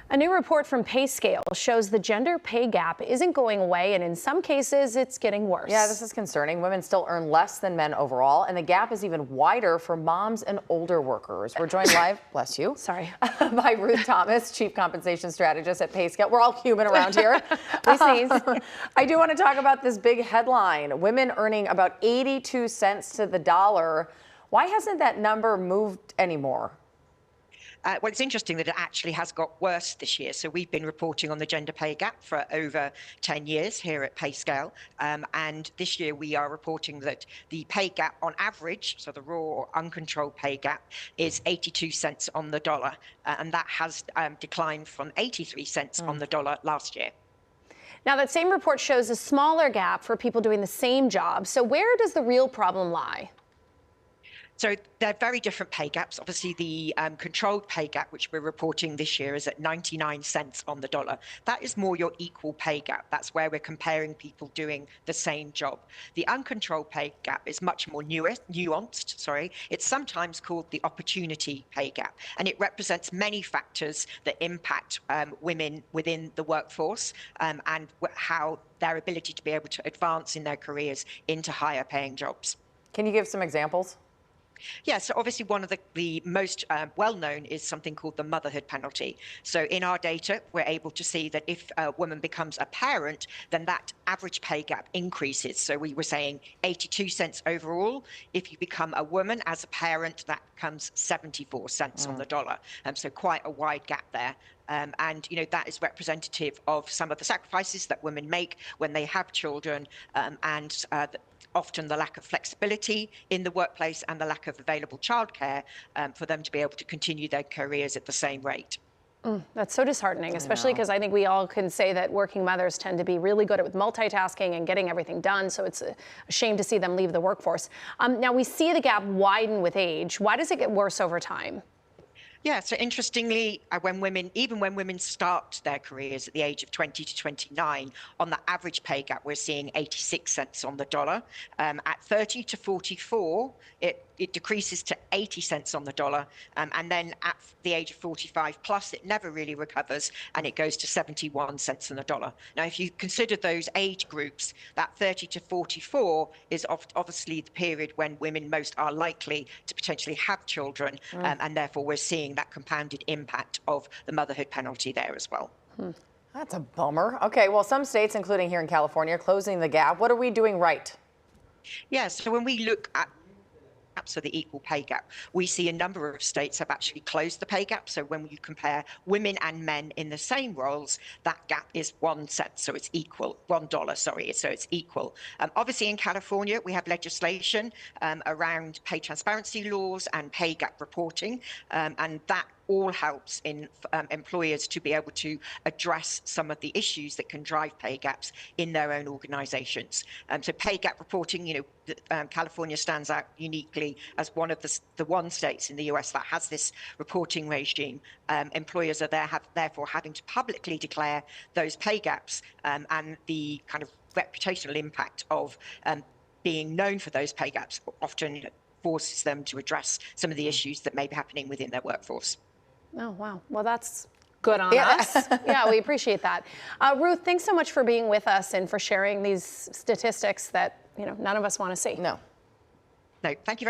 A new report from Payscale shows the gender pay gap isn't going away, and in some cases, it's getting worse. Yeah, this is concerning. Women still earn less than men overall, and the gap is even wider for moms and older workers. We're joined live, bless you, sorry, by Ruth Thomas, Chief Compensation Strategist at Payscale. We're all human around here. We sneeze. I do want to talk about this big headline. Women earning about 82 cents to the dollar. Why hasn't that number moved anymore? Well, it's interesting that it actually has got worse this year. So we've been reporting on the gender pay gap for over 10 years here at Payscale. And this year we are reporting that the pay gap on average, so the raw or uncontrolled pay gap, is 82 cents on the dollar. And that has declined from 83 cents on the dollar last year. Now, that same report shows a smaller gap for people doing the same job. So where does the real problem lie? So they're very different pay gaps. Obviously, the controlled pay gap, which we're reporting this year, is at 99 cents on the dollar. That is more your equal pay gap. That's where we're comparing people doing the same job. The uncontrolled pay gap is much more nuanced. It's sometimes called the opportunity pay gap, and it represents many factors that impact women within the workforce and how their ability to be able to advance in their careers into higher paying jobs. Can you give some examples? Yeah, so obviously one of the most well-known is something called the motherhood penalty. So in our data, we're able to see that if a woman becomes a parent, then that average pay gap increases. So we were saying 82 cents overall. If you become a woman as a parent, that becomes 74 cents on the dollar. So quite a wide gap there. And, you know, that is representative of some of the sacrifices that women make when they have children often the lack of flexibility in the workplace and the lack of available childcare for them to be able to continue their careers at the same rate. That's so disheartening, especially because I think we all can say that working mothers tend to be really good at multitasking and getting everything done. So it's a shame to see them leave the workforce. Now, we see the gap widen with age. Why does it get worse over time? Yeah, so interestingly, even when women start their careers at the age of 20 to 29, on the average pay gap, we're seeing 86 cents on the dollar. At 30 to 44, it decreases to 80 cents on the dollar. And then at the age of 45 plus, it never really recovers, and it goes to 71 cents on the dollar. Now, if you consider those age groups, that 30 to 44 is obviously the period when women most are likely to potentially have children, and therefore we're seeing that compounded impact of the motherhood penalty there as well. That's a bummer. Okay, well, some states, including here in California, are closing the gap. What are we doing right? Yeah, so when we look at so the equal pay gap, we see a number of states have actually closed the pay gap. So when you compare women and men in the same roles, that gap is 1 cent. So it's equal, $1, sorry. So it's equal. Obviously in California, we have legislation around pay transparency laws and pay gap reporting. And that all helps in employers to be able to address some of the issues that can drive pay gaps in their own organizations. So pay gap reporting, you know, California stands out uniquely as one of the one states in the US that has this reporting regime. Employers are therefore having to publicly declare those pay gaps and the kind of reputational impact of being known for those pay gaps often forces them to address some of the issues that may be happening within their workforce. Oh, wow. Well, that's good on us. Yeah, we appreciate that. Ruth, thanks so much for being with us and for sharing these statistics that, you know, none of us want to see. No, thank you very much.